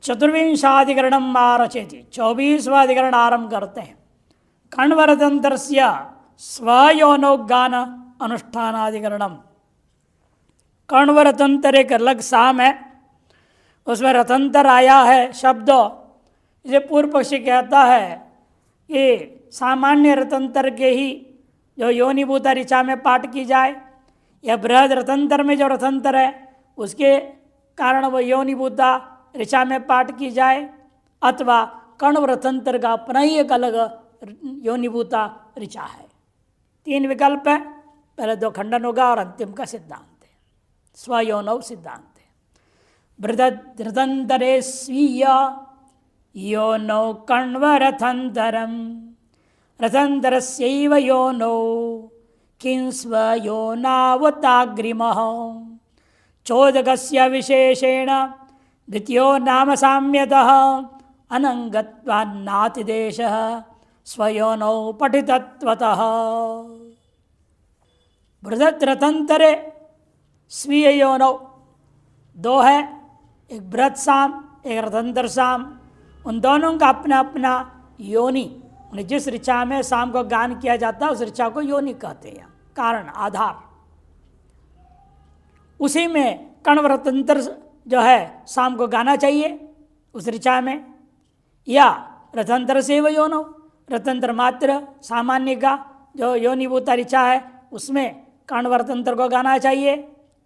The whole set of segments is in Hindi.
चतुर्विंशाधिकरणम आरचेति 24वां अधिकरण आरंभ करते हैं। कण्वरतंत्रस्य स्वयोनोगान अनुष्ठानाधिकरणम। कण्वरतंत्र एक अलग साम है, उसमें रतंत्र आया है शब्द। इसे पूर्व पक्षी कहता है कि सामान्य रतंत्र के ही जो योनिभूता ऋचा में पाठ की जाए, या बृहद रतंत्र में जो रतंत्र है उसके कारण वह योनिभूता ऋचा में पाठ की जाए, अथवा कण्व रतंत्र का अपना ही एक अलग योनिभूता ऋचा है। तीन विकल्प है, पहले दो खंडन होगा और अंतिम का सिद्धांत है, स्वयोनव सिद्धांत है। बृहद रतंतरे स्वीय योनौ कण्व रथंतरम रथंतरस्यैव योनौ किं स्वयोनावताग्रिमः चोदकस्य विशेषेण द्वितीयो नाम साम्यतः अनंगत्वान्नातिदेशः स्वयोनौ पठितत्वतः। बृहद रथंतरे स्वीय योनौ दो है, एक बृहद साम एक रथंतर साम। उन दोनों का अपना अपना योनि, जिस ऋचा में साम को गान किया जाता है उस ऋचा को योनि कहते हैं, कारण आधार। उसी में कण्व रतंत्र जो है साम को गाना चाहिए उस ऋचा में, या रथंतर से व योनो रतंत्र मात्र सामान्य का जो योनिभूता ऋचा है उसमें कण्व रतंत्र को गाना चाहिए।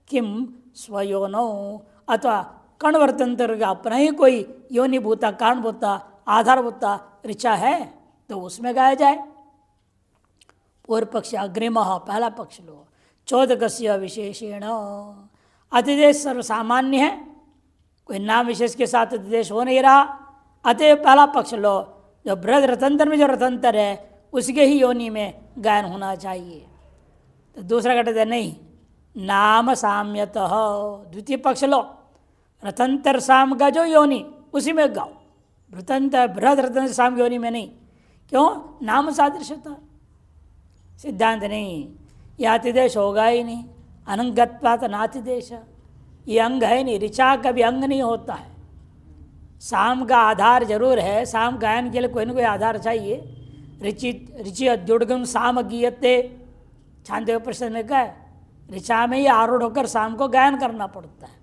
किम स्वयोनो, अथवा कण्व रतंत्र का अपना ही कोई योनिभूता कारणभूता आधारभूता ऋचा है तो उसमें गाया जाए। पूर्व पक्ष अग्रिम, पहला पक्ष लो। चोदकस्य विशेषेण, अतिदेश सर्वसामान्य है, कोई नाम विशेष के साथ अतिदेश हो नहीं रहा, अतः पहला पक्ष लो। जो बृहद रतंत्र में जो रतंत्र है उसके ही योनि में गायन होना चाहिए। तो दूसरा कहते नहीं, नाम साम्यतः। द्वितीय पक्ष लो, रतंत्र साम का जो योनि उसी में गाओ, बृहद रतंत्र साम योनि में नहीं। क्यों? नाम सादृश्यता, सिद्धांत नहीं, यह अतिदेश होगा ही नहीं। अनंगत्वात् नातिदेश, ये अंग है नहीं, ऋचा का भी अंग नहीं होता है। साम का आधार जरूर है, साम गायन के लिए कोई ना कोई आधार चाहिए। ऋचि अद्युडगम साम गीयते, छांदोग्य परिषद में कहा, ऋचा में ही आरूढ़ होकर साम को गायन करना पड़ता है।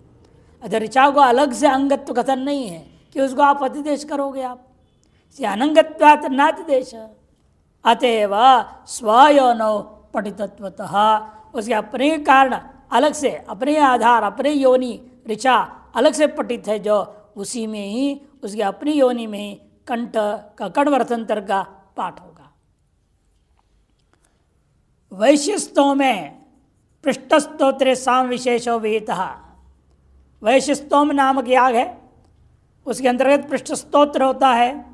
अगर ऋचा को अलग से अंगत्व कथन नहीं है कि उसको आप अतिदेश करोगे, आप अनंगत्वात् नातिदेश। अतएव स्वयोनौ पठितत्वतः, उसके अपने कारण अलग से, अपने आधार अपने योनि ऋचा अलग से पठित है, जो उसी में ही उसके अपनी योनि में ही कंठ का कण्व रतंत्र का पाठ होगा। वैश्यस्तों में पृष्ठस्तोत्रे साम विशेषो विहितः। वैश्यस्तोम नामक याग है, उसके अंतर्गत पृष्ठ स्तोत्र होता है,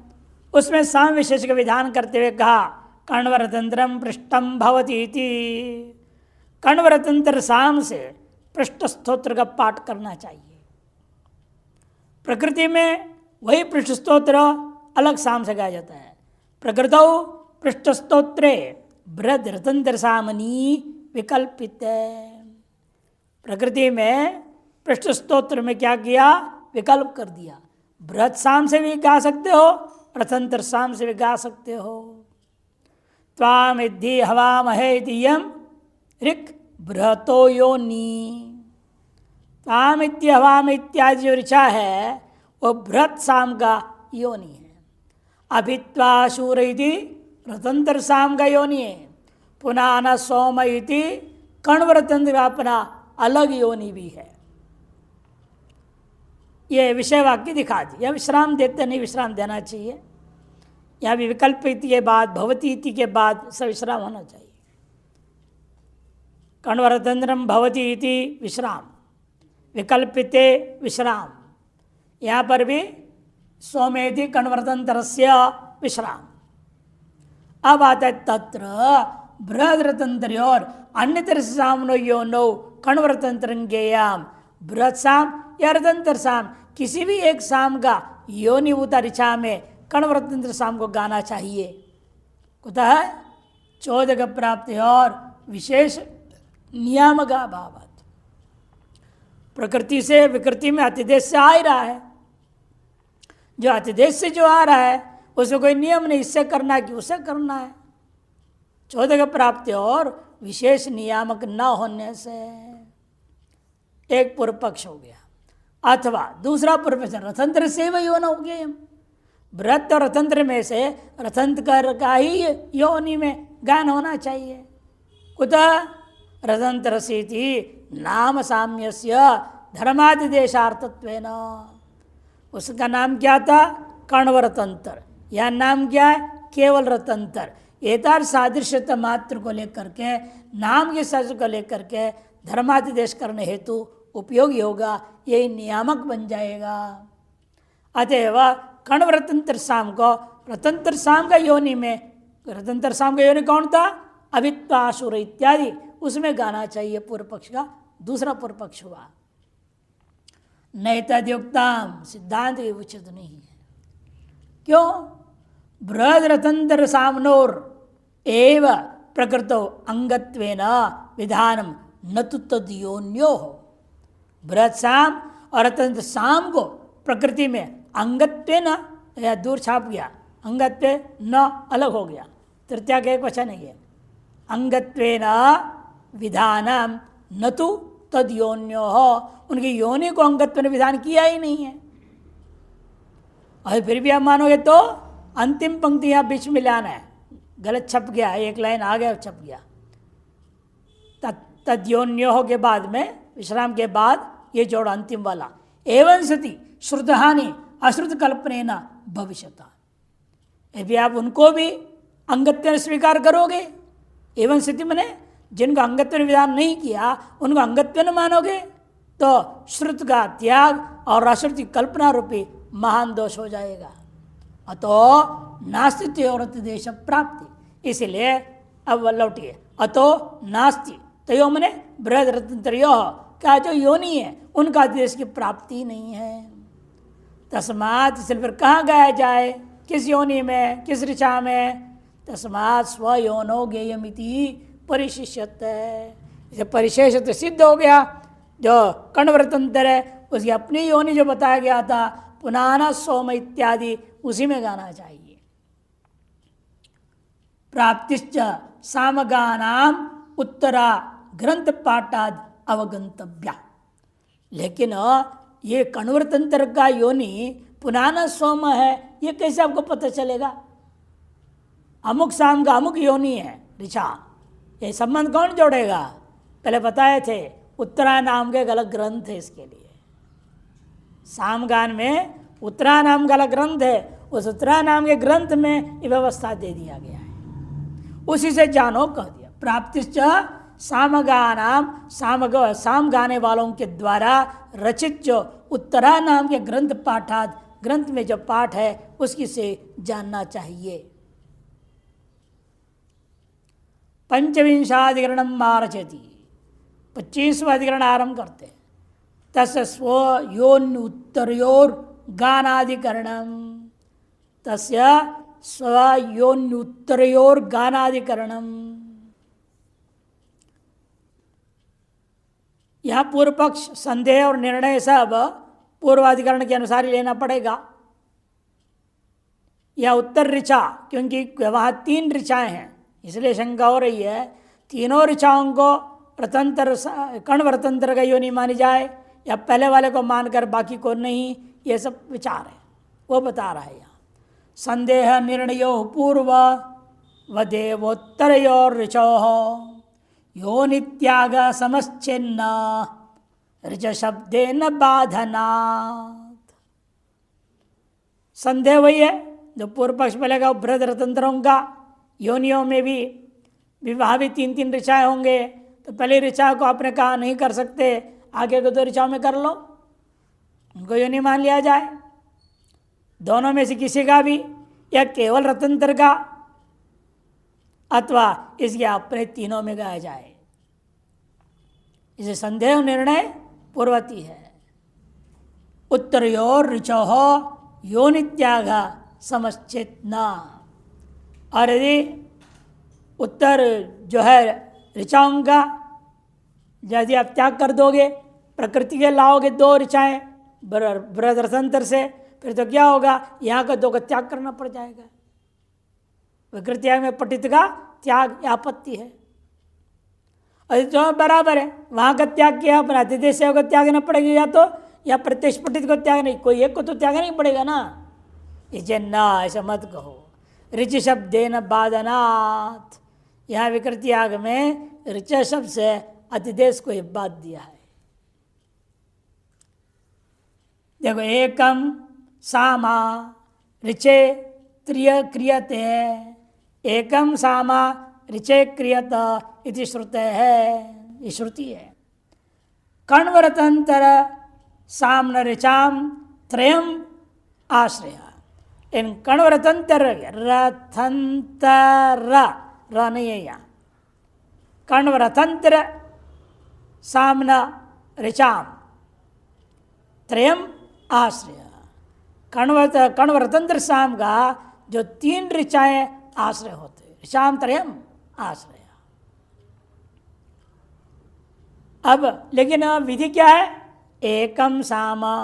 उसमें साम विशेष का विधान करते हुए कहा कण्व रतंत्रम पृष्ठम भवति इति। कण्व रतंत्र साम से पृष्ठ स्तोत्र का पाठ करना चाहिए। प्रकृति में वही पृष्ठ स्तोत्र अलग साम से गाया जाता है। प्रकृतौ पृष्ठ स्तोत्रे बृहद रतंत्र सामनी विकल्पित। प्रकृति में पृष्ठ स्तोत्र में क्या किया? विकल्प कर दिया। बृहद साम से भी गा सकते हो, रतंत्र साम से भी गा सकते हो। त्वामिद्धि हवामहे दियम ऋक् बृहतो योनि। तामित्य हवाम इत्यादि जो ऋचा है वो बृहत साम का योनि है। अभित्वा शूर इति रतंत्र साम का योनि है। पुनः न सोम इति कण्व रतंत्र का अपना अलग योनि भी है। ये विषय वाक्य दिखा दी। यह विश्राम देते नहीं, विश्राम देना चाहिए। यहाँ भी विकल्प इति के बाद भवती इति के बाद सविश्राम होना चाहिए। कण्व रतंत्रम भवती इति विश्राम, विकल्पिते विश्राम। यहाँ पर भी सोमेति कण्व रतंत्रस्य विश्राम। अब आता है तत्र बृहद रतंत्र और अन्यतर सामनो योनौ कण्व रतंत्र गेयाम। बृहद साम या रतंत्र साम किसी भी एक साम का योनिभूता ऋचा में कण्व रतंत्र साम को गाना चाहिए। कुतः चोदक प्राप्ति और विशेष नियामक अभाव। प्रकृति से विकृति में अतिदेश से आ ही रहा है। जो अतिदेश से जो आ रहा है उसमें कोई नियम नहीं, इससे करना कि उससे करना है। चौदह प्राप्ति और विशेष नियामक न होने से एक पूर्व पक्ष हो गया। अथवा दूसरा पूर्व पक्ष रथंत्र से वही होना हो गया। व्रत और रथंत्र में से रथंत्र का ही योनि में गान होना चाहिए। कुतः रथंत्र से नाम साम्यस्य धर्मादिदेशार्थत्वेन। उसका नाम क्या था? कण्व रतंत्र। यह नाम क्या है? केवल रतंत्र। एतार सादृश्यता मात्र को लेकर के, नाम के सज को लेकर के धर्मादिदेश करने हेतु उपयोगी होगा, यही नियामक बन जाएगा। अतएव कण्व रतंत्र साम को रतंत्र साम का योनि में, रतंत्र साम का योनि कौन था? अवित्वासुर इत्यादि, उसमें गाना चाहिए। पूर्व पक्ष का दूसरा पूर्व पक्ष हुआ। नहीं तद्युक्ताम, सिद्धांत की उचित नहीं है। क्यों? बृहद रतंत्र सामनोर एव प्रकृतो अंगत्वेन विधानम न तो तद्योन्यो हो। बृहद साम और रतंत्र साम को प्रकृति में अंगत्वेन, या दूर छाप गया, अंगत्वे न अलग हो गया, तृतीया का एक वचन नहीं है। अंगत्वेन विधानम न तो तद्योन्यो हो, उनकी योनि को अंगत्व ने विधान किया ही नहीं है। और फिर भी आप मानोगे तो अंतिम पंक्ति यहाँ बीच में लाना है, गलत छप गया है, एक लाइन आ गया छप गया। तद्योन्यो के बाद में, विश्राम के बाद ये जोड़ अंतिम वाला, एवं सति श्रुतहानि अश्रुत कल्पनेना भविष्यता। यदि आप उनको भी अंगत्व स्वीकार करोगे, एवं स्थिति मने जिनको अंगत्व विधान नहीं किया उनको अंगत्व न मानोगे, तो श्रुत का त्याग और अश्रुति कल्पना रूपी महान दोष हो जाएगा। अतो नास्ति और देश प्राप्ति। इसलिए अब लौटिए, अतो नास्ति तयो मने बृहद रतंत्रो का जो योनि है उनका देश की प्राप्ति नहीं है। तस्मात्, इसलिए फिर कहाँ गाया जाए? किस योनि में, किस ऋचा में? तस्मात् स्वयोनो ज्ञेयमिति परिशिष्यत है। इसे परिशेष तो सिद्ध हो गया। जो कण्वरतंत्र है उसकी अपनी योनि जो बताया गया था, पुनाना सोम इत्यादि, उसी में गाना चाहिए। प्राप्तिश्च सामगानाम उत्तरा ग्रंथ पाठाद अवगंतव्या। लेकिन ये कण्वरतंत्र का योनि पुनाना सोम है, ये कैसे आपको पता चलेगा? अमुक साम का अमुक योनि है ऋचा, ये संबंध कौन जोड़ेगा? पहले बताए थे, उत्तरा नाम के अलग ग्रंथ है इसके लिए। सामगान में उत्तरा नाम का अलग ग्रंथ है, उस उत्तरा नाम के ग्रंथ में ये व्यवस्था दे दिया गया है, उसी से जानो कह दिया। प्राप्तिश्च सामगानाम, साम गाने वालों के द्वारा रचित जो उत्तरा नाम के ग्रंथ पाठाद, ग्रंथ में जो पाठ है उसकी से जानना चाहिए। पंचविंशाधिकरणम आरचति, 25वां अधिकरण आरंभ करते हैं। तस् स्व योन उत्तरयोर गानाधिकरणम, तस्य स्व योन उत्तरयोर गानाधिकरणम। यहाँ पूर्व पक्ष, संदेह और निर्णय सब पूर्वाधिकरण के अनुसार ही लेना पड़ेगा। यह उत्तर ऋचा, क्योंकि वहाँ 3 ऋचाएँ हैं इसलिए शंका हो रही है, तीनों ऋचाओं को रतंत्र कण्वरतंत्र का योनि मानी जाए या पहले वाले को मानकर बाकी को नहीं, ये सब विचार है, वो बता रहा है यहाँ। संदेह निर्णयो पूर्व व देवोत्तरयोर ऋचो योनित्याग समश्चिन्न ऋच शब्देन बाधनात्। संदेह वही है जो पूर्व पक्ष में लगा, बृहद रतंत्रों का योनियों में भी विवाह भी 3-3 ऋचाएँ होंगे, तो पहले ऋचा को आपने कहा नहीं कर सकते, आगे को 2 ऋचाओं में कर लो, उनको योनि मान लिया जाए। दोनों में से किसी का भी, या केवल रतंत्र का, अथवा इसके अपने तीनों में गाया जाए। इसे संदेह निर्णय पूर्वती है। उत्तरयोर ऋचो योनित्याग समश्चित न। और यदि उत्तर जो है ऋचाओं का यदि आप त्याग कर दोगे प्रकृति के लाओगे दो ऋचाएँ बृहद रथांतर से, फिर तो क्या होगा, यहाँ का दो का त्याग करना पड़ जाएगा। विकृति में पठित का त्याग आपत्ति है, और जो बराबर है वहाँ का त्याग किया, पर अतिदेश को त्यागना पड़ेगा, या तो या प्रत्यक्ष पठित को त्याग नहीं, कोई एक को तो त्याग नहीं पड़ेगा ना। इसे ना ऐसा मत कहो। ऋच शब्देन बाधनात्, यहाँ विकृति आग में ऋच शब्द से अतिदेश को बात दिया है। देखो, एकम सामा ऋचे क्रियते, एकम सामा ऋचे क्रियत इति श्रुते है, ये श्रुति है। कण्वरतंतर सामन ऋचाम त्रयम आश्रय, इन कण्वरतंतर रथंतर र नहीं है यहाँ, कण्वरतंत्र सामन ऋचाम त्रयम आश्रय, कण्वरतंत्र साम का जो तीन ऋचाएं आश्रय होते हैं, ऋचाम त्रयम आश्रय। अब लेकिन विधि क्या है, एकम सामा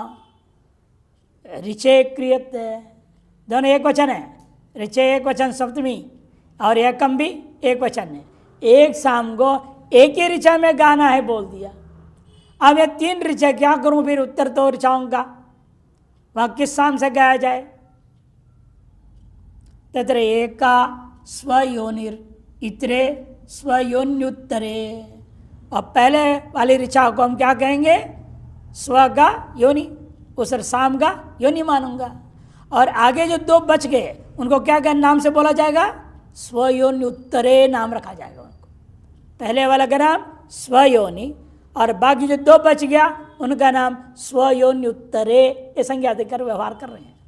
ऋचे क्रियते, दोनों एक वचन है, ऋचे एक वचन सप्तमी और एकम भी एक वचन है। एक साम को एक ही ऋचा में गाना है बोल दिया। अब ये तीन ऋचा क्या करूं फिर, उत्तर तो ऋचाओं का वहाँ किस साम से गाया जाए। तत्र एका स्वयोनिर इतरे स्वयोन्युत्तरे, और पहले वाली ऋचा को हम क्या कहेंगे, स्व का योनि, उस साम का योनि मानूंगा। और आगे जो दो बच गए उनको क्या क्या नाम से बोला जाएगा, स्वयोन्युत्तरे नाम रखा जाएगा उनको। पहले वाला का नाम स्वयोनि, और बाकी जो दो बच गया उनका नाम स्वयोन्युत्तरे, ये संज्ञा देकर व्यवहार कर रहे हैं।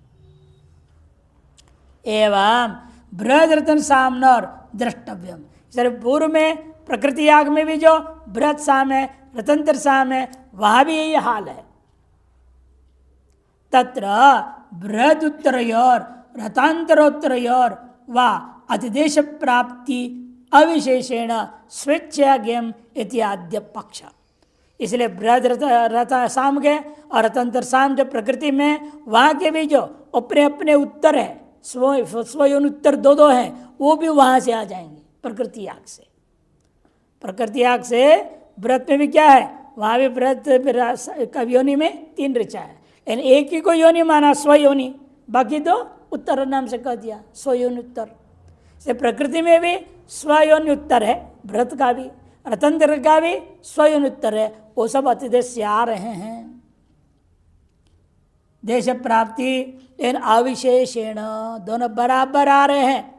एवं बृहद रतन सामनर द्रष्टव्यम, सर पूर्व में प्रकृति याग में भी जो बृहद साम है, रतंत्र साम है, वहां भी यही हाल है। तत्र बृहद उत्तरयोर रतांतरोत्तरयोर व अतिदेश प्राप्ति अविशेषेण स्वेच्छा ज्ञम इत्याद्य पक्ष। इसलिए बृहद रथ साम के और रतंत्र साम जो प्रकृति में, वहाँ के भी जो अपने अपने उत्तर है, स्वयं उत्तर दो दो हैं, वो भी वहाँ से आ जाएंगे प्रकृति याग से। प्रकृति याग से व्रत में भी क्या है, वहाँ भी व्रत का योनि में तीन ऋचा है, लेकिन एक ही को योनि माना स्वयोनि, बाकी दो उत्तर नाम से कह दिया स्वयोनि उत्तर। से प्रकृति में भी स्वयोनि उत्तर है, व्रत का भी, रतंत्र का भी स्वयोनि उत्तर है, वो सब अतिदेश से आ रहे हैं। देश प्राप्ति लेकिन अविशेषेण, दोनों बराबर आ रहे हैं,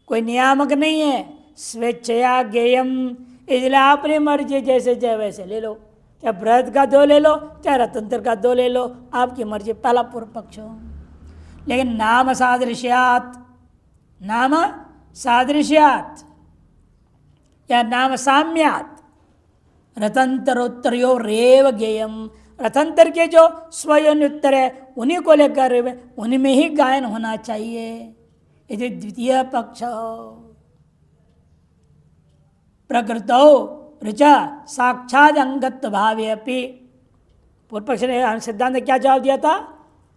कोई नियामक नहीं है। स्वेच्छया ज्ञेयम, इसलिए अपनी मर्जी जैसे चाहे वैसे ले लो, चाहे व्रत का दो ले लो, चाहे रतंत्र का दो ले लो, आपकी मर्जी, पहला पूर्व पक्ष हो। लेकिन नाम सादृश्यात, नाम सादृश्यात या नाम साम्यात रतंतरोत्तरयो रेव ज्ञेयम, रतंत्र के जो स्वयं उत्तर है उन्हीं को लेकर उन्हीं में ही गायन होना चाहिए, यदि द्वितीय पक्ष। प्रकृतौ ऋचा साक्षात अंगत्व भावे अपि, पूर्व पक्ष ने सिद्धांत क्या जवाब दिया था,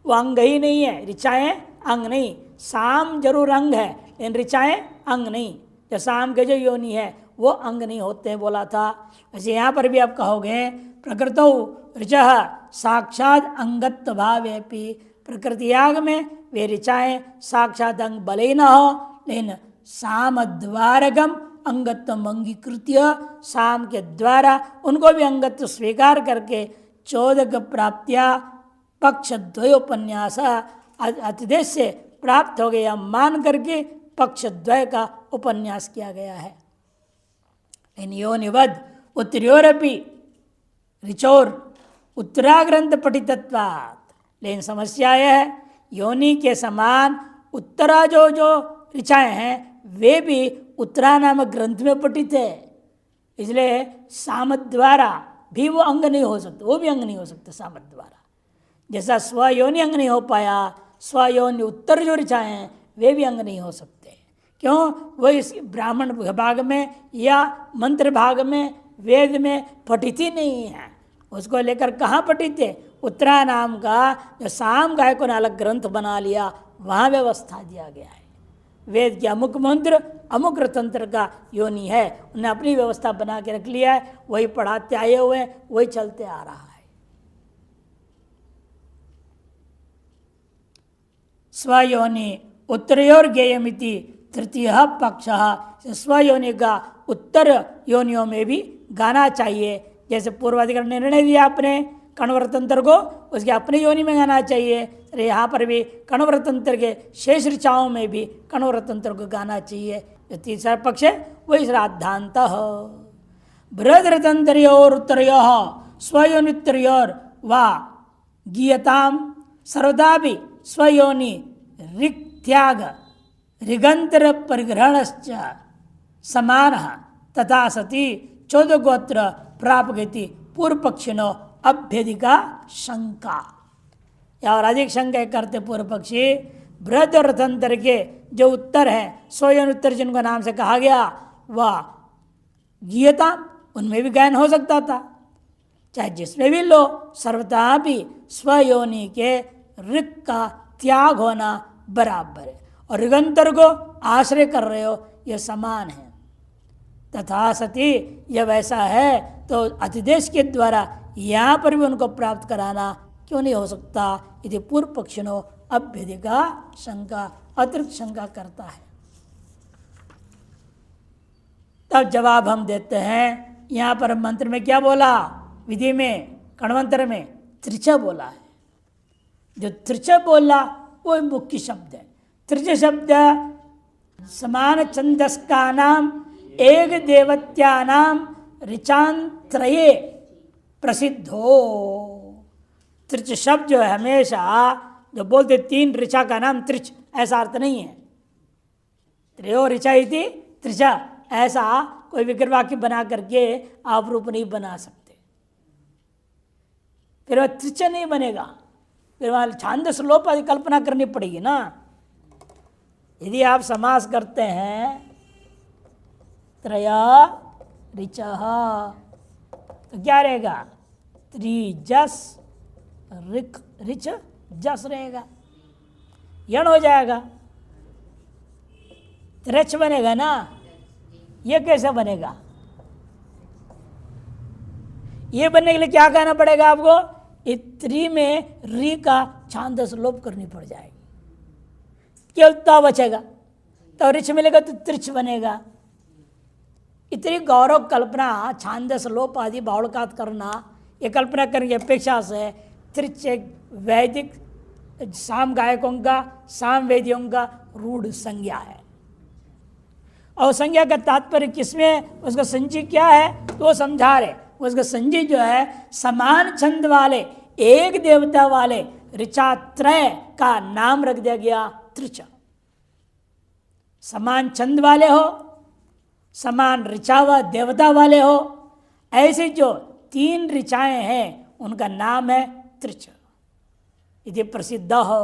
वो अंग ही नहीं है, ऋचाएं अंग नहीं, साम जरूर अंग है लेकिन ऋचाएं अंग नहीं, जो साम के जो योनि है वो अंग नहीं होते हैं बोला था। वैसे यहाँ पर भी आप कहोगे प्रकृतौ ऋचा साक्षात अंगत्व भावे अपि, प्रकृति याग में वे ऋचाएं साक्षात अंग भले ही न हो, लेकिन साम द्वारगम अंगत्व अंगीकृत्य, साम के द्वारा उनको भी अंगत्व स्वीकार करके चोदक प्राप्त्या पक्ष द्वयोपन्यास, अतिदेश से प्राप्त हो गया मान करके पक्ष द्वय का उपन्यास किया गया है। इन योनिवद उत्तरोरपि ऋचोर उत्तराग्रंथ पठितत्वात्, लेकिन समस्या यह है योनि के समान उत्तरा जो जो ऋचाएं हैं वे भी उत्तरा नामक ग्रंथ में पठित है, इसलिए साम द्वारा भी वो अंग नहीं हो सकता, वो भी अंग नहीं हो सकता साम द्वारा। जैसा स्वयोनि अंग नहीं हो पाया, स्वयोनि उत्तर जो ऋचाएं हैं वे भी अंग नहीं हो सकते। क्यों, वो इस ब्राह्मण भाग में या मंत्र भाग में वेद में पठित ही नहीं है, उसको लेकर कहाँ पठित थे? उत्तरा नाम का जो साम गायकों ने अलग ग्रंथ बना लिया, वहाँ व्यवस्था दिया गया है। वेद के अमुक मंत्र अमुक रतंत्र का योनि है, उन्हें अपनी व्यवस्था बना के रख लिया है, वही पढ़ाते आए हुए हैं, वही चलते आ रहा है। स्वयोनि उत्तरयोर ज्ञेयमिति तृतीय पक्ष। स्वयोनि का उत्तर योनियों में भी गाना चाहिए। जैसे पूर्वाधिकरण ने निर्णय दिया अपने कण्वरतंत्र को, उसके अपनी योनि में गाना चाहिए। यहाँ पर भी कण्वरतंत्र के शेष ऋचाओं में भी कण्वरतंत्र को गाना चाहिए। जो तीसरा पक्ष है वही श्राद्धांत। बृहद्रतंत्र्योर उत्तरयो स्वयोनित्तरयोर वा गीयताम सर्वदा भी स्वयोनि ऋक्त्याग ऋगंतर परिग्रहणश्च समान तथा सती 14 गोत्र प्रापगति पूर्व पक्षिनो अभ्यधिका शंका। और अधिक शंका करते पूर्व पक्षी, बृहद और रथंतर के जो उत्तर है स्वयं उत्तर जिनको नाम से कहा गया, वह गीयता उनमें भी गायन हो सकता था, चाहे जिसमें भी लो, सर्वथा भी स्वयोनि के ऋक का त्याग होना बराबर है। और ऋगंतर को आश्रय कर रहे हो, यह समान है। तथा सती यह वैसा है तो अतिदेश के द्वारा यहाँ पर भी उनको प्राप्त कराना क्यों नहीं हो सकता? यदि पूर्व पक्षिणों अभ्यधिका शंका, अतिरिक्त शंका करता है। तब जवाब हम देते हैं, यहाँ पर मंत्र में क्या बोला? विधि में कण्वंतर में त्रिच बोला है। जो त्रिच बोला वो मुख्य शब्द है। त्रिच शब्द समान छंदस का नाम एक देवत्या नाम ऋचांत्रये प्रसिद्ध हो। त्रिच शब्द जो है हमेशा जो बोलते 3 ऋचा का नाम त्रिच, ऐसा अर्थ नहीं है। त्रयो ऋचा इति त्रिचा, ऐसा कोई विग्रह वाक्य बना करके आप रूप नहीं बना सकते, फिर वह त्रिच नहीं बनेगा, फिर वह छांदस लोप आदि कल्पना करनी पड़ेगी ना। यदि आप समास करते हैं त्रया ऋचः तो क्या रहेगा? त्रिजस ऋक ऋच जस रहेगा, यण हो जाएगा, त्रिच बनेगा ना। ये कैसे बनेगा? ये बनने के लिए क्या कहना पड़ेगा आपको? त्रि में री का छांदस लोप करनी पड़ जाएगी, केवल त बचेगा, तो ऋच मिलेगा तो त्रिच बनेगा। इतनी गौरव कल्पना छांदस लोप आदि बावड़कात करना, ये कल्पना करने की अपेक्षा से त्रिच वैदिक साम गायकों का, साम वेदियों का रूढ़ संज्ञा है। और संज्ञा का तात्पर्य किसमें? उसका संजी क्या है तो वो समझा रहे। उसका संजी जो है समान छंद वाले, एक देवता वाले ऋचात्रय का नाम रख दिया गया त्रिच। समान छंद वाले हो, समान ऋचा व देवता वाले हो, ऐसे जो 3 ऋचाएं हैं उनका नाम है त्रिच। यदि प्रसिद्ध हो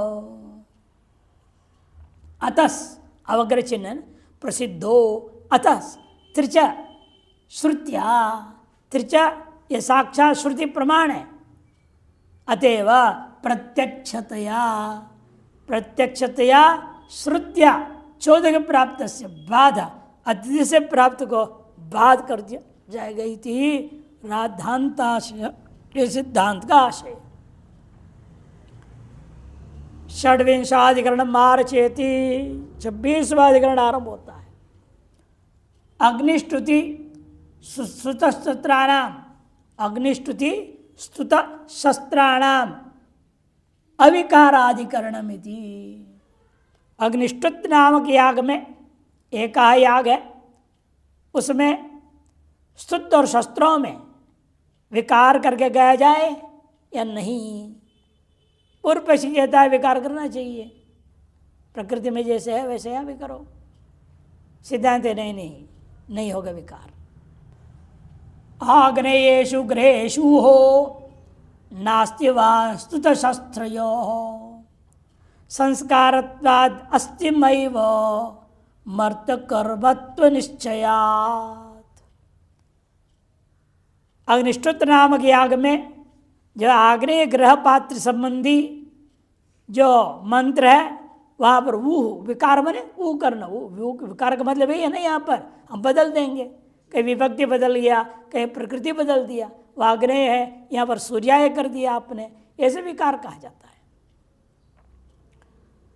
अतस अवग्र चिन्ह प्रसिद्धो अतस त्रिच श्रुत्या, त्रिच ये साक्षात श्रुति प्रमाण है। अतएव प्रत्यक्षतया, प्रत्यक्षतया श्रुत्या 14 के प्राप्त से बाधा, अतिथि से प्राप्त को बाध कर दिया जाएगा। इति राधांताशय, ये सिद्धांत का आशय। षड्विंशाधिकरण मार्चेति 26वां अधिकरण आरंभ होता है। अग्निस्तुति स्तुत शस्त्राणाम, अग्निस्तुति स्तुत शस्त्राणाम अविकाराधिकरणमिति। अग्निस्तुत नामक याग में एक याग है, उसमें स्तुत और शस्त्रों में विकार करके गाया जाए या नहीं? पूर्व पक्षी कहता है विकार करना चाहिए, प्रकृति में जैसे है वैसे यहाँ भी करो। सिद्धांत नहीं होगा विकार। आग्नेयेषु गृहेषु हो नास्ति वा स्तुत शस्त्रयो संस्कारत्वाद अस्तिमैव मर्त कर्मत्व निश्चयात्। अग्निष्टुत नामक याग में जो आग्नेय ग्रह पात्र संबंधी जो मंत्र है वहाँ पर ऊ विकार बने ऊ करना, ऊ विकार का मतलब यही है ना, यहाँ पर हम बदल देंगे, कहीं विभक्ति बदल गया, कहीं प्रकृति बदल दिया, वह आग्नेय है यहाँ पर सूर्याय कर दिया आपने, ऐसे विकार कहा जाता है।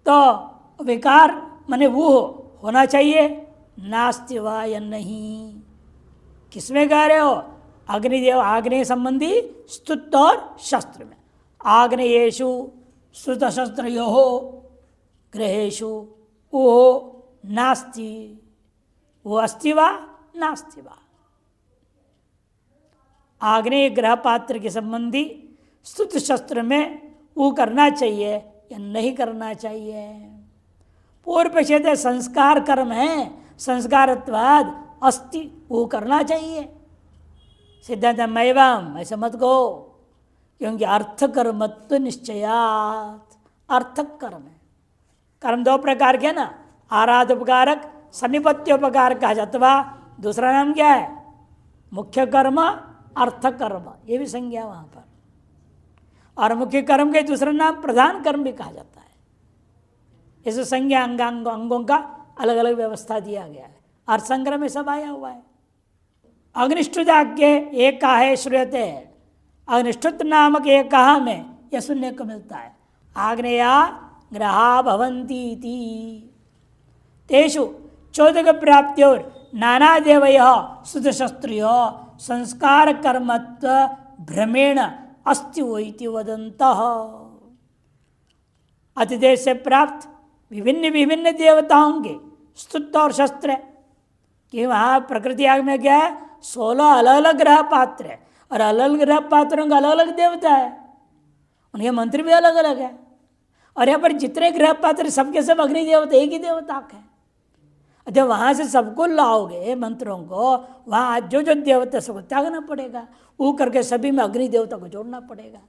तो विकार माने वो होना चाहिए, नास्ति वा या नहीं, किसमें कह रहे हो? अग्निदेव आग्नेय संबंधी स्तुत और शस्त्र में। आग्नेयेषु स्तुत शस्त्रयो ग्रहेषु ओहो नास्ति, वो अस्ति वा नास्ति वा। आग्नेय ग्रह पात्र के संबंधी स्तुत शस्त्र में वो करना चाहिए या नहीं करना चाहिए। पूर्व पश्चिम संस्कार कर्म है, संस्कारत्वाद अस्ति, वो करना चाहिए। सिद्धांत मैवाम ऐसे मत कहो, क्योंकि अर्थ कर्मत्व निश्चयात, अर्थक कर्म है। कर्म दो प्रकार के ना, आराधोपकारक सन्निपत्योपकार कहा जाता। दूसरा नाम क्या है? मुख्य कर्म अर्थ कर्म, ये भी संज्ञा वहाँ पर। और मुख्य कर्म के दूसरा नाम प्रधान कर्म भी कहा जाता है। इस संज्ञा अंगों का अलग अलग व्यवस्था दिया गया है। अर्थ संग्रह में सब आया हुआ है। अग्निष्ठुदाज्ञ एक है श्रूयते, अग्निष्ठुत नामक एक कहा में यह सुनने को मिलता है। आग्नेया ग्रहा भवन्ति इति तेषु चौदक प्राप्त्योर नाना देवय सुतशस्त्रियो संस्कार कर्मत्व भ्रमेण अस्ति इति वदन्तः। अतिदेश से प्राप्त विभिन्न विभिन्न देवताओं के स्तुत और शस्त्र, कि वहाँ प्रकृति आग में क्या है? 16 अलग अलग ग्रह पात्र है, और अलग अलग ग्रह पात्रों का अलग अलग देवता है, उनके मंत्र भी अलग अलग है। और यहाँ पर जितने ग्रह पात्र सबके सब अग्नि देवता एक ही देवता है। जब वहाँ से सबको लाओगे मंत्रों को, वहाँ जो जो देवता सबको त्यागना पड़ेगा, वो करके सभी में अग्नि देवता को जोड़ना पड़ेगा।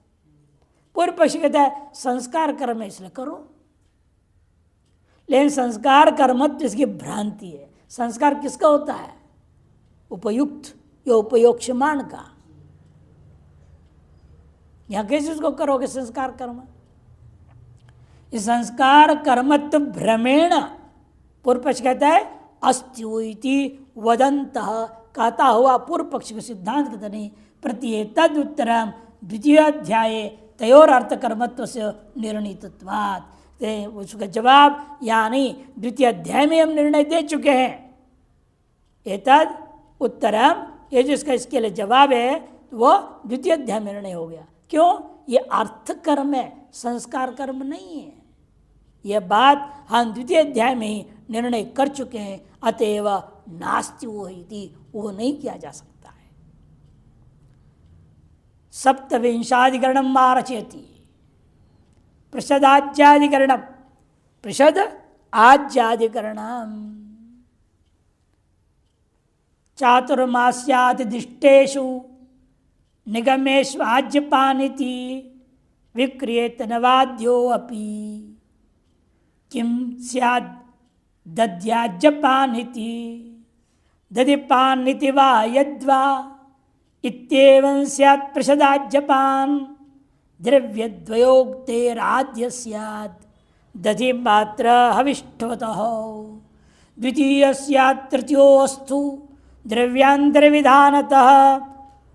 पूर्व पक्षी कहता है संस्कार कर्म है इसलिए करो, लेकिन संस्कार कर्मत्व इसकी भ्रांति है। संस्कार किसका होता है? उपयुक्त या उपयोक्षमान का। यहां कैसे उसको करोगे संस्कार कर्म? इस संस्कार कर्मत्व भ्रमेण पूर्व पक्ष कहता है अस्त्युइति वदन्तः, कहता हुआ पूर्व पक्ष को सिद्धांत कहते नहीं प्रत्येतद उत्तरम द्वितीय अध्याय तयोर अर्थ कर्मत्व से निर्णीतत्वात्। उसका जवाब यानी द्वितीय अध्याय में हम निर्णय दे चुके हैं। एतद उत्तरम, ये जो इसका इसके लिए जवाब है तो वो द्वितीय अध्याय में निर्णय हो गया। क्यों? ये अर्थ कर्म है, संस्कार कर्म नहीं है। यह बात हम द्वितीय अध्याय में ही निर्णय कर चुके हैं। अतएव नास्ति वो नहीं किया जा सकता है। सप्तविंशाधिकरणम आरचयति, प्रषदाज्याधिकरणम, प्रषद आज्याधिकरणम चातुर्मास्यादिष्टेषु निगमेषु आज्यपानिति विक्रियेत नवाद्यो अपि किम स्याद् दद्याज्यपानिति दधिपानिति वा यद्वा इत्येवं स्यात् प्रषदाज्यपान् द्रव्यद्वयोक्तेराद्य स्यात् दधि मात्र हविष्ठवतः द्वितीय स्यात् तृतीयोऽस्तु द्रव्यांतर विधानतः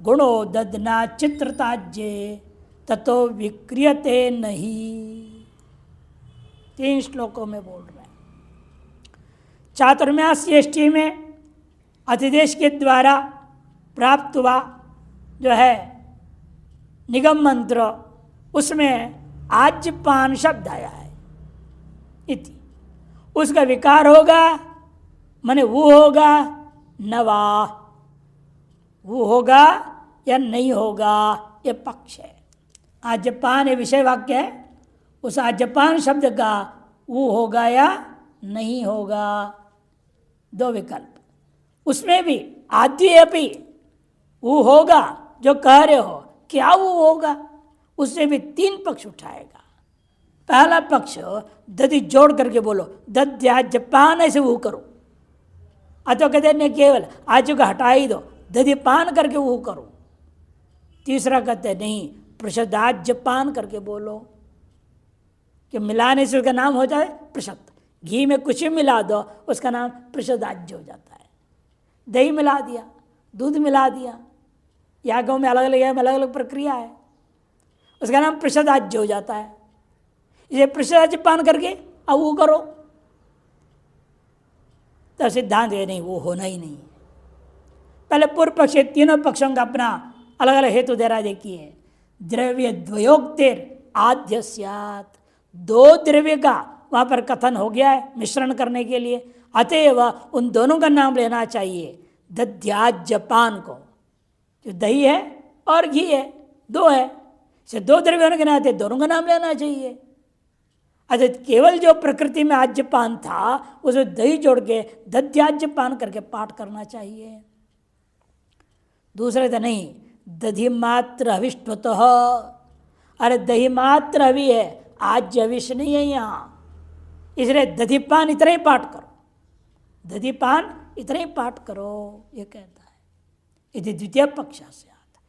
गुणो ददना चित्रताज्ये ततो विक्रियते नहीं। 3 श्लोकों में बोल रहे हैं। चातुर्मास्य में अतिदेश के द्वारा प्राप्त हुआ जो है निगम मंत्र, उसमें आज्यपान शब्द आया है इति। उसका विकार होगा माने वो होगा नवा, वो होगा या नहीं होगा, ये पक्ष है। आज्यपान ये विषय वाक्य है, उस आज्यपान शब्द का वो होगा या नहीं होगा, 2 विकल्प। उसमें भी आद्यपि वो होगा जो कह रहे हो, क्या वो होगा, उससे भी 3 पक्ष उठाएगा। पहला पक्ष दधि जोड़ करके बोलो, दध्याज्यपान ऐसे वो करो, अथवा कहते नहीं केवल आज को हटा ही दो, दधि पान करके वो करो। तीसरा कहते नहीं प्रषदाज्यपान करके बोलो कि मिलाने से उसका नाम हो जाए प्रषद। घी में कुछ भी मिला दो उसका नाम प्रषदाज्य हो जाता है। दही मिला दिया, दूध मिला दिया, यागों में अलग अलग प्रक्रिया है, उसका नाम प्रषदाज्य हो जाता है। इसे प्रषदाज्यपान करके अब वो करो तो सिद्धांत ये नहीं, वो होना ही नहीं। पहले पूर्व पक्ष तीनों पक्षों का अपना अलग अलग हेतु दे रहा है। देखिए, द्रव्य द्वयोक्तेर आद्य स्यात्, दो द्रव्य का वहां पर कथन हो गया है मिश्रण करने के लिए, अतएव उन दोनों का नाम लेना चाहिए। दध्याज्यपान को, जो दही है और घी है, दो है, से दो द्रव्य होने के नाते दोनों का नाम लेना चाहिए। अच्छा, केवल जो प्रकृति में आज्यपान था उसमें दही जोड़ के दध्याज्यपान करके पाठ करना चाहिए। दूसरे तो नहीं, दधि मात्र अविष्टवतः, अरे दही मात्र अभी है, आज्य अविष नहीं है यहाँ, इसलिए दधिपान इतना ही पाठ करो, दधिपान इतना ही पाठ करो, ये कहता है। यदि द्वितीय पक्ष से आता।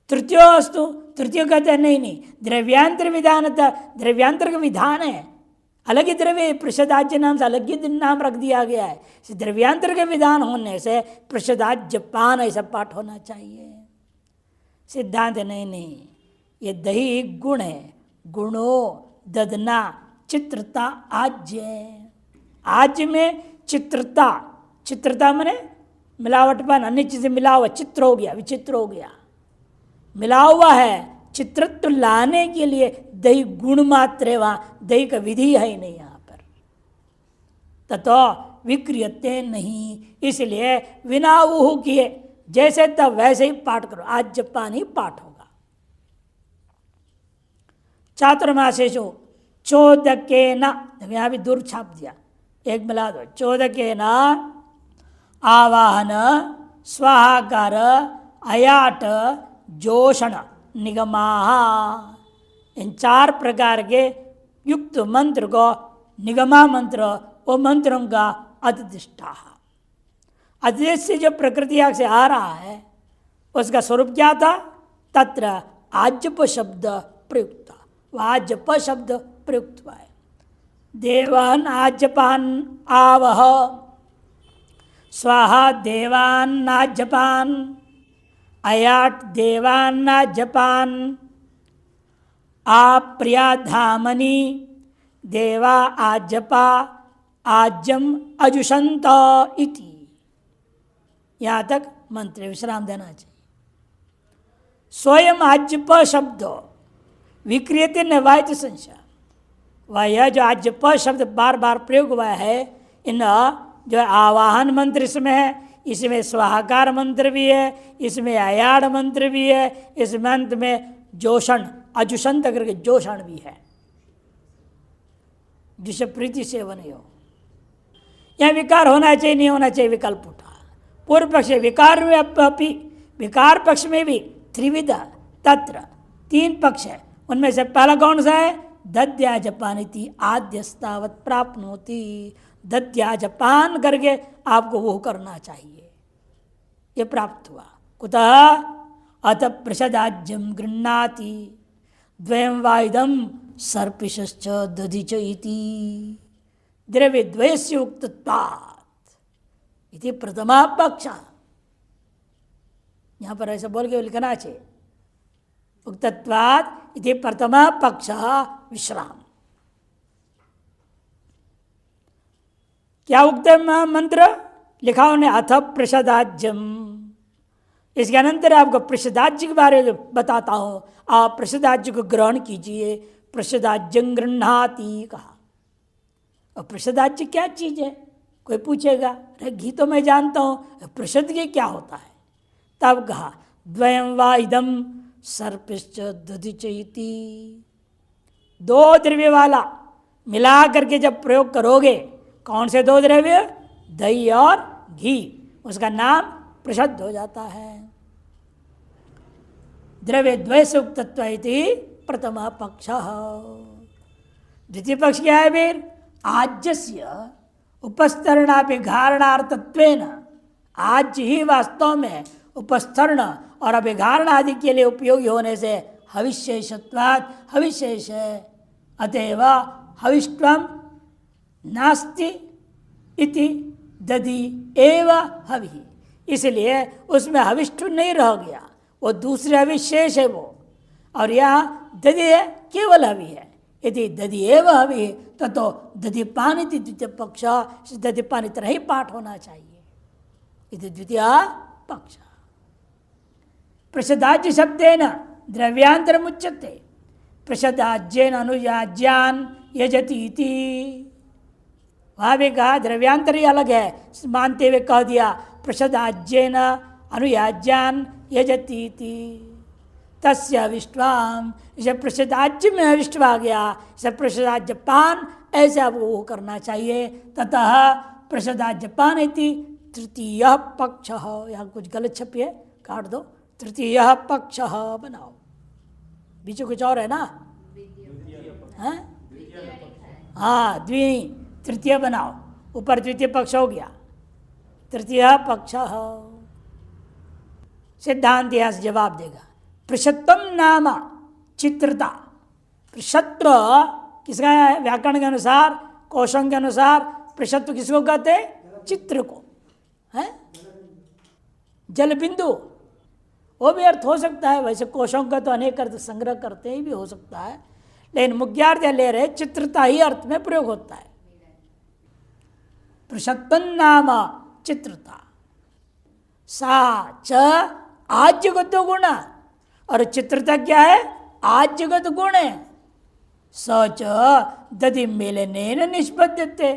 तृतीय अस्तु, तृतीय कहते हैं नहीं, द्रव्यांतर विधान, द्रव्यांतर का विधान है, अलग ही द्रव्य, प्रषदाज्य नाम से अलग ही नाम रख दिया गया है। द्रव्यांतर के विधान होने से प्रषदाज्यपान ऐसा पाठ होना चाहिए। सिद्धांत नहीं, ये दही गुण है, गुणो ददना चित्रता आज्य, आज्य में चित्रता, चित्रता माने मिलावटपन, अन्य चीजें मिला हुआ, चित्र हो गया, विचित्र हो गया, मिला हुआ है। चित्रत्व लाने के लिए दही गुण मात्र है, वहां दही का विधि है ही नहीं यहां पर। ततो विक्रियते नहीं, इसलिए विना वो किए जैसे तब वैसे ही पाठ करो, आज्यपान ही पाठ होगा। चातुर्मासेषु चोदकेन, यहां भी दूर छाप दिया, एक मिला दो, चोदकेन आवाहन स्वाहाकार अयाट जोषण निगमाः, इन चार प्रकार के युक्त मंत्र को निगमा मंत्र, वो मंत्रों का अधिष्ठा, अधिष्ठ से जो प्रकृति से आ रहा है उसका स्वरूप क्या था? तत्र आज्यप शब्द प्रयुक्त, वह आज्यप शब्द प्रयुक्त हुआ है। देवान आज्यपान आवह, स्वाहा देवान आज्यपान, अयाट देवान आज्यपान, आप्रिया धामनी देवा आज्यपा आज्यम अजुषंत इति। यहाँ तक मंत्र विश्राम देना चाहिए। स्वयं आज्यप शब्द विक्रियते नवायत संशय, वह यह जो आज्यप शब्द बार बार प्रयोग हुआ है, इन जो आवाहन मंत्र इसमें है, इसमें स्वाहाकार मंत्र भी है, इसमें अयाड़ मंत्र भी है, इस मंत्र में जोषण अजुषंत करके जोषण भी है, जिसे प्रीति से बने हो। यह विकार होना चाहिए नहीं होना चाहिए, विकल्प उठा। पूर्व पक्ष विकार में अपि, विकार पक्ष में भी त्रिविध तत्र तीन पक्ष है, उनमें से पहला कौन सा है? दध्याजपानिति आद्यस्तावत प्राप्नोति, दध्याजपान करके आपको वो करना चाहिए, ये प्राप्त हुआ। कुतः? अत प्रषदाज्यम गृह्णाति द्वयं वाइदम सर्पिश्च दधिच इति द्रव्य द्वयस्य उक्तत्वात् इति प्रथमा पक्ष। यहाँ पर ऐसा बोल के लिखना चाहिए, उक्तत्वात् इति प्रथमा पक्ष विश्राम। क्या उक्त मंत्र लिखा उन्हें? अथ प्रषदाज्यम। इसके अनंतर आपको प्रषदाज्य के बारे में बताता हूं, आप प्रषदाज्य को ग्रहण कीजिए। प्रषदाज्यं गृह्णाति कहा। और प्रषदाज्य क्या चीज है? कोई पूछेगा, अरे घी तो मैं जानता हूं, प्रषद के क्या होता है? तब कहा द्वयं वा इदं सर्पिश्च दधिच इति, दो द्रव्य वाला मिला करके जब प्रयोग करोगे, कौन से दो द्रव्य? दही और घी, उसका नाम प्रषद हो जाता है। द्रव्य द्वय से उक्तत्व इति प्रथमा पक्ष। द्वितीय पक्ष क्या है फिर? आज्यस्य उपस्तरणाभिघारणार्थत्वेन, आज ही वास्तव में उपस्तरण और अभिघारण आदि के लिए उपयोगी होने से हविशेषत्वात् हविशेष अतएव हविष्टम नास्ति इति दधि एव हवि, इसलिए उसमें हविष्टु नहीं रह गया, वो दूसरे हविशेष है वो, और यहाँ दधि है, केवल हवि है। यदि दधि एव हवि तो दधि पान इति द्वितीय पक्ष, दधि पान इतना ही पाठ होना चाहिए। इति द्वितीय पक्ष। प्रषदाज्य शब्देन द्रव्यांतर मुच्यते, प्रषदाज्येन अनुयाज्यान यजति इति। वहाँ भी कहा द्रव्यांतर ही अलग है, मानते हुए कह दिया प्रषदाज्येन अनुयाज्यान यजति इति। तस्य विष्टवाम, इसे प्रषदाज्य में विष्टव आ गया, इसे प्रषदाज्य पान ऐसे आपको वो करना चाहिए। ततः प्रषदाज्य पान इति तृतीय पक्ष। यहाँ कुछ गलत छपी है, काट दो, तृतीय पक्ष बनाओ। बीच में कुछ और है ना? हाँ, तृतीय बनाओ, ऊपर द्वितीय पक्ष हो गया, तृतीय पक्ष। सिद्धांत यहाँ से जवाब देगा। पृषत्वम नाम चित्रता। पृषत्व किसका है? व्याकरण के अनुसार, कोशों के अनुसार पृषत्व किसको कहते हैं? चित्र को है। जल बिंदु वो भी अर्थ हो सकता है, वैसे कोशों का तो अनेक अर्थ संग्रह करते ही भी हो सकता है, लेकिन मुख्यार्थ ले रहे चित्रता ही अर्थ में प्रयोग होता है। पृषत्वम नाम चित्रता सा च आज्यगत गुण, और चित्रता क्या है? आज्यगत गुण है। सच दधि मेलनेन निष्पद्यते,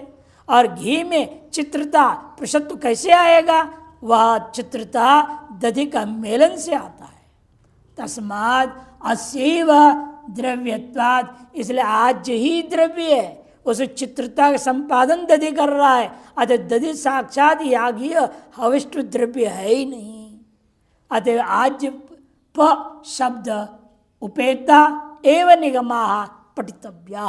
और घी में चित्रता पृषत्व कैसे आएगा? वह चित्रता दधि का मेलन से आता है। तस्माद् अस्यैव द्रव्यत्वात्, इसलिए आज ही द्रव्य है, उस चित्रता का संपादन दधि कर रहा है। अतः दधि साक्षात यागीय हविष्ट द्रव्य है ही नहीं। अतः आज प शब्द उपेता एवं निगमा पठितव्या,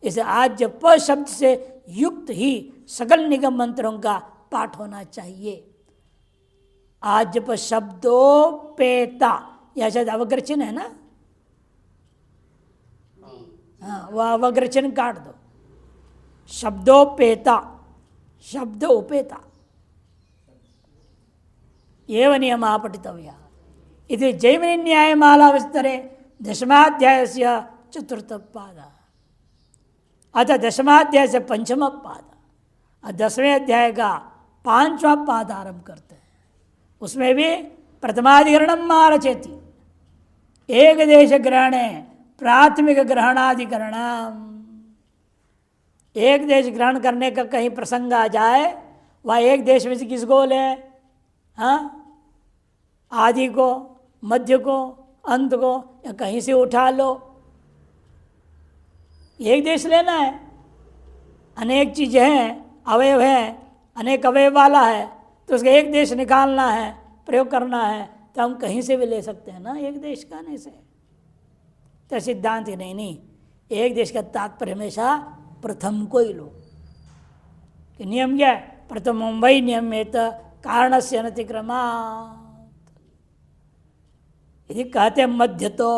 इसे आज प शब्द से युक्त ही सकल निगम मंत्रों का पाठ होना चाहिए। आज प शब्दोपेता, यह शायद अवग्रचन है ना? हाँ, वह अवग्रचन काट दो। शब्दोपेता, शब्द उपेता एव नियम पठितव्या। इति जैमिनी न्यायमाला विस्तरे दशमाध्याय से चतुर्थ पाद, अतः दशमाध्याय से पंचम पाद, 10वें अध्याय का 5वां पाद आरंभ करते हैं। उसमें भी प्रथमाधिकरणम आरचेति, एक देश ग्रहणे प्राथमिक ग्रहणाधिकरण। एक देश ग्रहण करने का कहीं प्रसंग आ जाए, वह एक देश में से किसको ले? हाँ, आदि को, मध्य को, अंत को, या कहीं से उठा लो। एक देश लेना है, अनेक चीजें हैं, अवयव हैं, अनेक अवयव वाला है, तो उसका एक देश निकालना है, प्रयोग करना है, तो हम कहीं से भी ले सकते हैं ना एक देश का। नहीं से तो सिद्धांत ही नहीं, एक देश का तात्पर्य हमेशा प्रथम को ही लो। कि नियम क्या है? प्रथम मुंबई नियम में तो कारण से अनतिक्रमात्, यदि कहते मध्य तो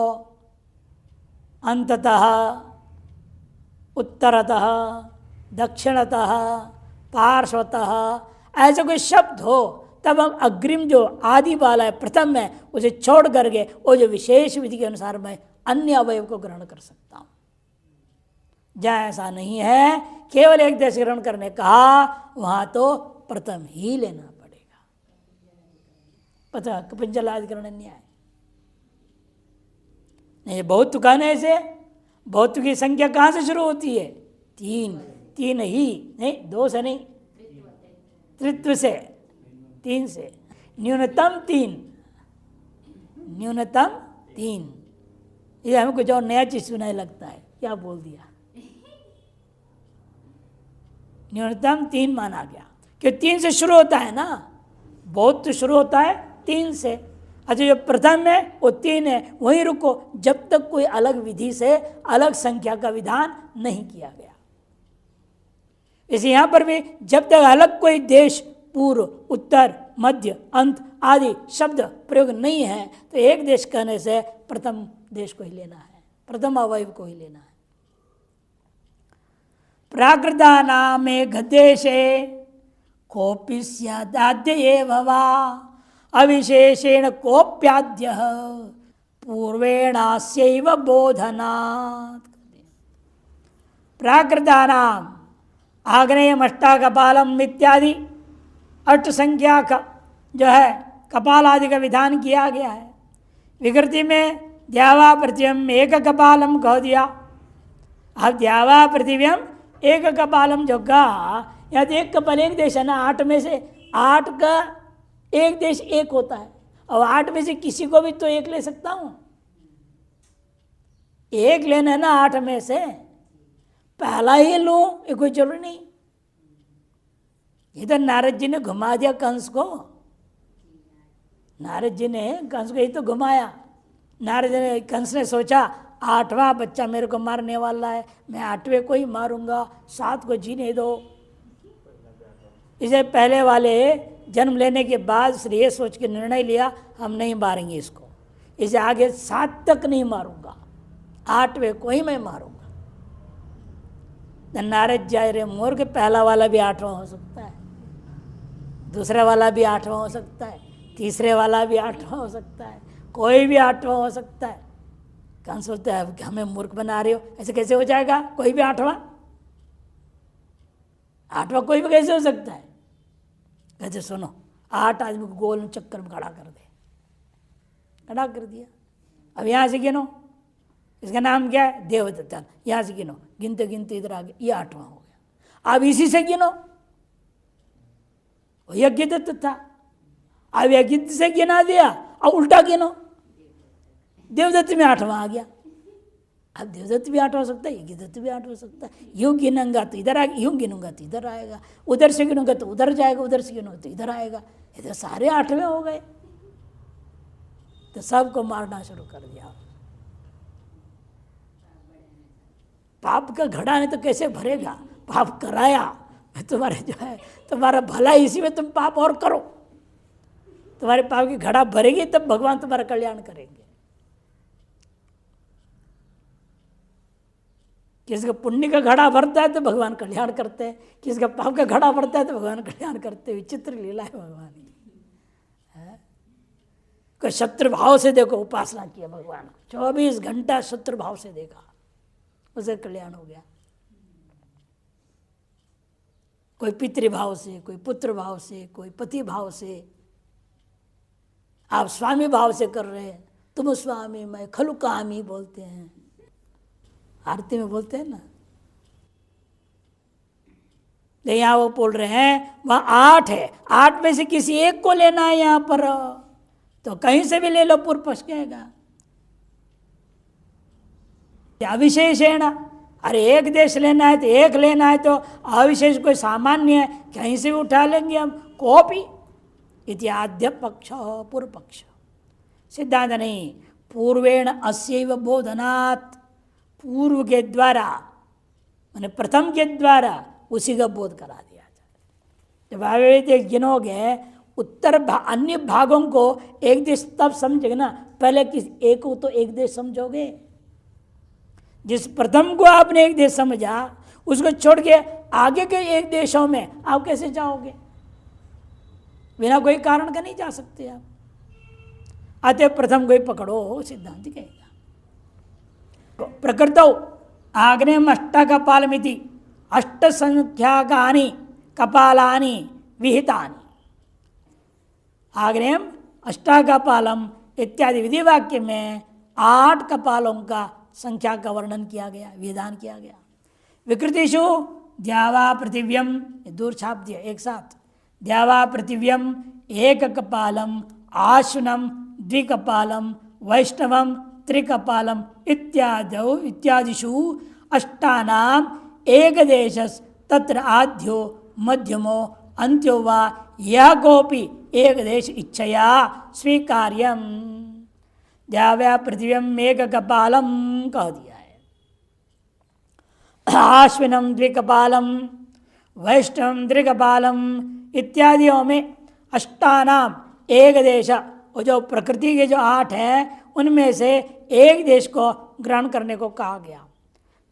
अंततः, उत्तरतः, दक्षिणतः, पार्श्वतः, ऐसा कोई शब्द हो तब हम अग्रिम जो आदि वाला है, प्रथम है, उसे छोड़ करके वो जो विशेष विधि के अनुसार मैं अन्य अवयव को ग्रहण कर सकता हूं। जहाँ ऐसा नहीं है, केवल एक देश ग्रहण करने कहा, वहां तो प्रथम ही लेना पड़ेगा। पता कपिंजलाधिकरण न्याय नहीं। बहुत दुकान ऐसे, बहुत की संख्या कहाँ से शुरू होती है? तीन ही नहीं, 2 से नहीं, त्रित्व से, 3 से, न्यूनतम 3, न्यूनतम 3। ये हमें कुछ और नया चीज सुनाई लगता है, क्या बोल दिया? न्यूनतम 3 माना गया, कि 3 से शुरू होता है ना, बहुत तो शुरू होता है 3 से। अच्छा, जो प्रथम है वो 3 है, वहीं रुको जब तक कोई अलग विधि से अलग संख्या का विधान नहीं किया गया। इसे यहां पर भी जब तक अलग कोई देश पूर्व, उत्तर, मध्य, अंत आदि शब्द प्रयोग नहीं है, तो एक देश कहने से प्रथम देश को ही लेना है, प्रथम अवयव को ही लेना है। प्राकृतानाम गद्देशे कोऽपि स्यादाद्य एव वा अविशेषेण कोऽप्याद्यः पूर्वेणास्यैव बोधनात्। प्राकृतानाम आग्नेयम अष्टाकपालम इत्यादि अष्ट संख्या का जो है कपाल आदि का विधान किया गया है। विकृति में द्यावा पृथ्व्यम एक कपालम कह दिया। अब द्यावा पृथ्व्यम एक कपालम जो कहा, या तो एक कपाल एक देश है ना, 8 में से 8 का एक देश एक होता है, और 8 में से किसी को भी तो एक ले सकता हूं, एक लेना है ना 8 में से, पहला ही लूं ये कोई जरूरी नहीं। ये तो नारद जी ने घुमा दिया कंस को, नारद जी ने कंस को ही तो घुमाया। नारद ने, कंस ने सोचा 8वां बच्चा मेरे को मारने वाला है, मैं 8वें को ही मारूंगा, 7 को जीने दो। इसे पहले वाले जन्म लेने के बाद श्री ये सोच के निर्णय लिया हम नहीं मारेंगे इसको, इसे आगे 7 तक नहीं मारूंगा, 8वें को ही मैं मारूंगा। नारद जाय रे मोर के पहला वाला भी 8वां हो सकता है, दूसरा वाला भी 8वां हो सकता है, तीसरे वाला भी 8वां हो सकता है, कोई भी 8वां हो सकता है। कंस बोलता है हमें मूर्ख बना रहे हो, ऐसे कैसे हो जाएगा, कोई भी 8वां कोई भी कैसे हो सकता है। कहते सुनो 8 आदमी को गोल चक्कर में खड़ा कर दे, खड़ा कर दिया। अब यहाँ से गिनो, इसका नाम क्या है, देवदत्ता। यहाँ से गिनो, गिनते गिनते इधर आ गए, ये 8वां हो गया। अब इसी से गिनो, यज्ञ दत्त था, अब यज्ञ से गिना दिया, अब उल्टा गिनो, देवदत्त में 8वां आ गया। अब देवदत्त भी 8 हो सकता है, यज्ञ दत्त भी 8 हो सकता है। यूं गिनूंगा तो इधर आएगा, यूं गिनूंगा तो इधर आएगा, उधर से गिनूंगा तो उधर जाएगा, उधर से गिनूंगा तो इधर आएगा। इधर सारे 8वें हो गए, तो सबको मारना शुरू कर दिया। पाप का घड़ा नहीं तो कैसे भरेगा, पाप कराया। तुम्हारे जो है तुम्हारा भला इसी में, तुम पाप और करो, तुम्हारे पाप की घड़ा भरेगी तब भगवान तुम्हारा कल्याण करेंगे। किसी का पुण्य का घड़ा भरता है तो भगवान कल्याण करते हैं, किसी का पाप का घड़ा भरता है तो भगवान कल्याण करते हैं। विचित्र लीला है भगवान की। कोई शत्रु भाव से देखो उपासना किया भगवान को, 24 घंटा शत्रु भाव से देखा, उसे कल्याण हो गया। कोई पितृभाव से, कोई पुत्र भाव से, कोई पति भाव से, आप स्वामी भाव से कर रहे हैं, तुम स्वामी मैं खलु कामी बोलते हैं, आरती में बोलते हैं ना। यहाँ वो बोल रहे हैं वहां 8 है, 8 में से किसी एक को लेना है यहाँ पर, तो कहीं से भी ले लो, पूर्व पक्ष कहेगा अविशेषेण। अरे एक देश लेना है तो एक लेना है, तो अविशेष कोई सामान्य है, कहीं से भी उठा लेंगे हम। कोपी इत्याद्य पक्ष, पूर्व पक्ष। सिद्धांत नहीं, पूर्वेण अस्यैव बोधनात्, पूर्व के द्वारा मैंने प्रथम के द्वारा उसी का बोध करा दिया जाए। जब आप गिनोगे उत्तर अन्य भागों को एक देश तब समझेगा ना, पहले किस एक को तो एक देश समझोगे। जिस प्रथम को आपने एक देश समझा, उसको छोड़ के आगे के एक देशों में आप कैसे जाओगे, बिना कोई कारण का नहीं जा सकते आप। अतः प्रथम को ही पकड़ो, सिद्धांत कहेगा। प्रकृतौ आग्नेयम अष्टकपालमिति अष्ट संख्याकानि कपालानि विहितानि। आग्नेयम अष्टकपालम इत्यादि विधि वाक्य में 8 कपालों का संख्या का वर्णन किया गया, विधान किया गया। विकृतिषु द्यावा पृथिव्यम, दूर छाप दिया एक साथ, द्यावा पृथिव्यम एक कपालम, आश्विनम द्विकपालम, वैष्णवम त्रिकपालम इत्यादिषु अष्टानाम एकदेशस् तत्र आद्यो मध्यमो अंत्यो वा यह कोपि एकदेश इच्छया स्वीकार्यम। द्याव्या पृथ्व्यम एक कपालम कह दिया है, आश्विनम द्विकपालम, वैष्णवम त्रिकपालम इत्यादियों में अष्टानाम एक देश, वो जो प्रकृति के जो 8 हैं उनमें से एक देश को ग्रहण करने को कहा गया।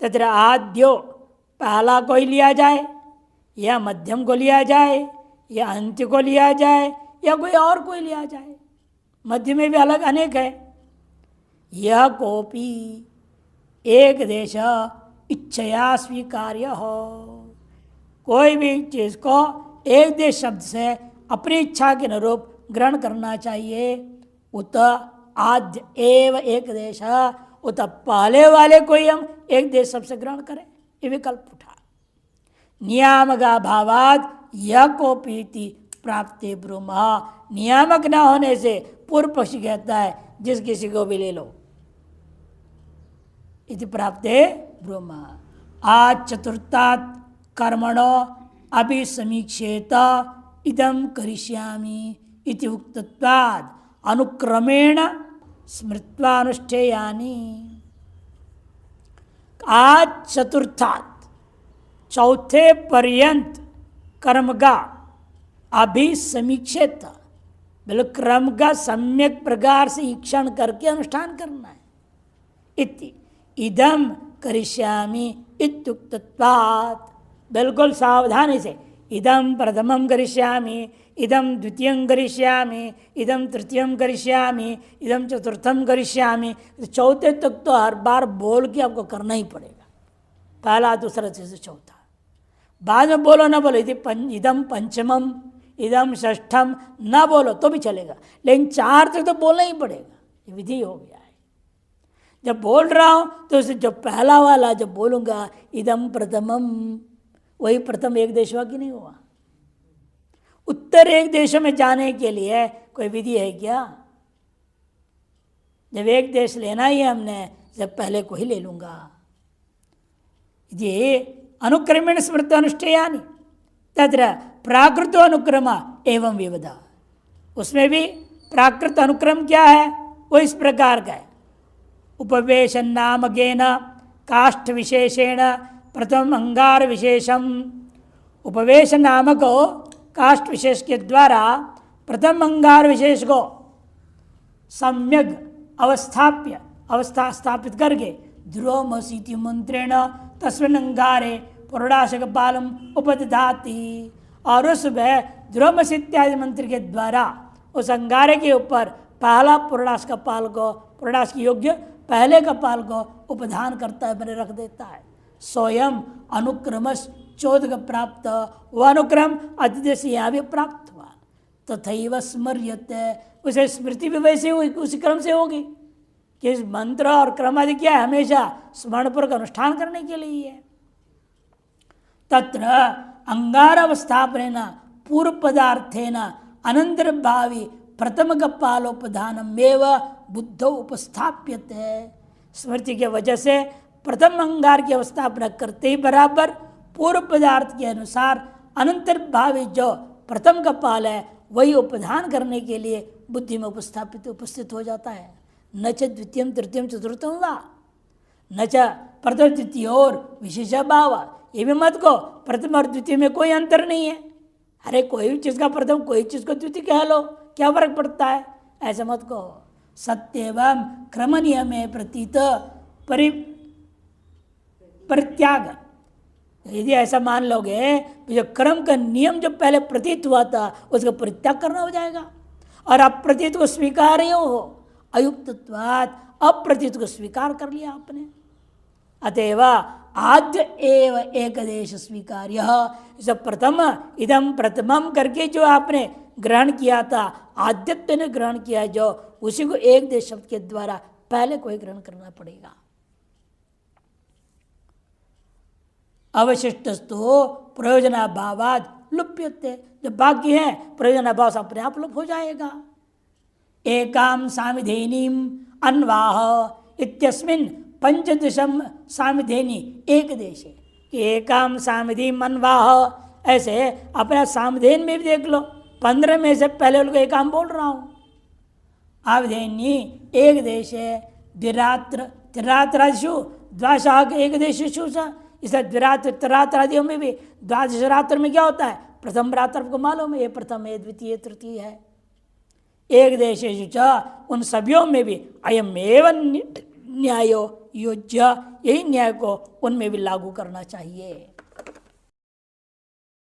तत्र आद्यो, पहला कोई लिया जाए, या मध्यम को लिया जाए, या अंत्य को लिया जाए, या कोई और कोई लिया जाए। मध्य में भी अलग अनेक है। यह कोपी एक देश इच्छया स्वीकार्य हो, कोई भी चीज को एक देश शब्द से अपनी इच्छा के अनुरूप ग्रहण करना चाहिए। उत आद्य एव एक देश, उत पहले वाले को ही हम एक देश शब्द से ग्रहण करें, ये विकल्प उठा। नियामका भावाद यह कोपीति प्राप्ति ब्रह्म, नियामक न होने से पूर्व पक्षी कहता है जिस किसी को भी ले लो। इति प्राप्ते ब्रह्म। आज चतुर्थात् कर्मणो अभिसमीक्षेत इदं करिष्यामि इति उक्तत्वात् अनुक्रमेण स्मृत्वानुष्ठेयानि। आज चतुर्थात्, चौथे पर्यंत कर्म का अभिसमीक्षित, बिल्कुल क्रम का सम्यक प्रकार से ईक्षण करके अनुष्ठान करना है। इति इदम करिष्यामि इत्युक्तत्वात्, बिल्कुल सावधानी से इदम प्रथमम करिष्यामि, इदम द्वितीयं करिष्यामि, इदम तृतीयं करिष्यामि, इदम चतुर्थम करिष्यामि, चौथे तक तो हर बार बोल के आपको करना ही पड़ेगा। पहला, दूसरा, तीसरा, चौथा। बाद में बोलो ना बोलो, इदम पंचमम, इदम षष्ठम ना बोलो तो भी चलेगा, लेकिन 4 तक तो बोलना ही पड़ेगा। ये विधि हो गया है। जब बोल रहा हूं तो उसे जो पहला वाला जब बोलूंगा इदम प्रथमम, वही प्रथम एक देश हुआ कि नहीं हुआ? उत्तर एक देश में जाने के लिए कोई विधि है क्या? जब एक देश लेना ही है हमने, जब पहले को ही ले लूंगा। ये अनुक्रमेण स्मृत अनुष्ठेयानि तत्र प्राकृत अनुक्रम एवं विविधा। उसमें भी प्राकृत अनुक्रम क्या है? वो इस प्रकार का है। उपवेशन नामकेन काष्ठ विशेषेण प्रथम अंगार विशेषम। उपवेश नामक काष्ठ विशेष के द्वारा प्रथम अंगार विशेष को सम्यक अवस्था स्थापित करके ध्रुवमसीति मंत्रेण तस्मिन् अंगारे पुरुषाशक पालम उपदधाति, और उसमें ध्रुवमसी इत्यादि मंत्र के द्वारा उस अंगारे के ऊपर पहला पुरुषाश का पाल को, पुरुषाश की योग्य पहले का पाल को उपधान करता है, मैंने रख देता है। स्वयं अनुक्रमश चोदक प्राप्त, वह अनुक्रम अतिथि से यहाँ भी प्राप्त हुआ। तथैव स्मर्यते, उसे स्मृति भी वैसे उसी क्रम से होगी कि इस मंत्र और क्रम आदि क्या है, हमेशा स्मरणपूर्वक अनुष्ठान करने के लिए है। तत्र अंगारवस्थापनेन पूर्व पदार्थेन अनंतर भावी प्रथम कपालोपधानमेव बुद्धौ उपस्थाप्यते। स्मृति के वजह से प्रथम अंगार की अवस्थापना करते ही बराबर पूर्व पदार्थ के अनुसार अनंतर भावी जो प्रथम कपाल है वही उपधान करने के लिए बुद्धि में उपस्थित हो जाता है। न च द्वितीयम तृतीयम चतुर्थम वा, न च प्रथम द्वितीय और विशेष भाव। ये भी मत को प्रथम और द्वितीय में कोई अंतर नहीं है। अरे कोई भी चीज का प्रथम, कोई चीज को द्वितीय कह लो, क्या फर्क पड़ता है? ऐसा मत को। सत्यवम क्रम नियम प्रतीत परित्याग, यदि ऐसा मान लोगे तो जो क्रम का नियम जो पहले प्रतीत हुआ था उसका परित्याग करना हो जाएगा, और अप्रतीत को स्वीकार ही हो। अयुक्तत्वात् अप्रतीत को स्वीकार कर लिया आपने। अतएव आद्य एव एक देश स्वीकार्य, प्रथम इदम प्रथमम करके जो आपने ग्रहण किया था, आद्यत्व ने ग्रहण किया जो, उसी को एक देश शब्द के द्वारा पहले को ही ग्रहण करना पड़ेगा। अवशिष्टस्तु प्रयोजनाभावाद लुप्यते, जब बाकी है प्रयोजनाभाव से अपने आप लुप्त हो जाएगा। एकाम सामिधेनीम अन्वाह इत्यस्मिन् पंचदशम सामिधेनी एक देश है कि एकाम सामिधीम अन्वाह, ऐसे अपना सामधेन में भी देख लो, 15 में से पहले उनको एकाम बोल रहा हूं। आविधेनी एक देश है, द्विरात्र त्रिरात्रादिषु द्वादशाक एक देशेषु च, इसे द्विरात्र त्रिरात्रादियों में भी द्वादश रात्र में क्या होता है? प्रथम रात्र को मालूम है, ये प्रथम है, द्वितीय तृतीय है। एक देशेषु च, उन सभीयों में भी अयम एवं न्यायो योज्य, यही न्याय को उनमें भी लागू करना चाहिए।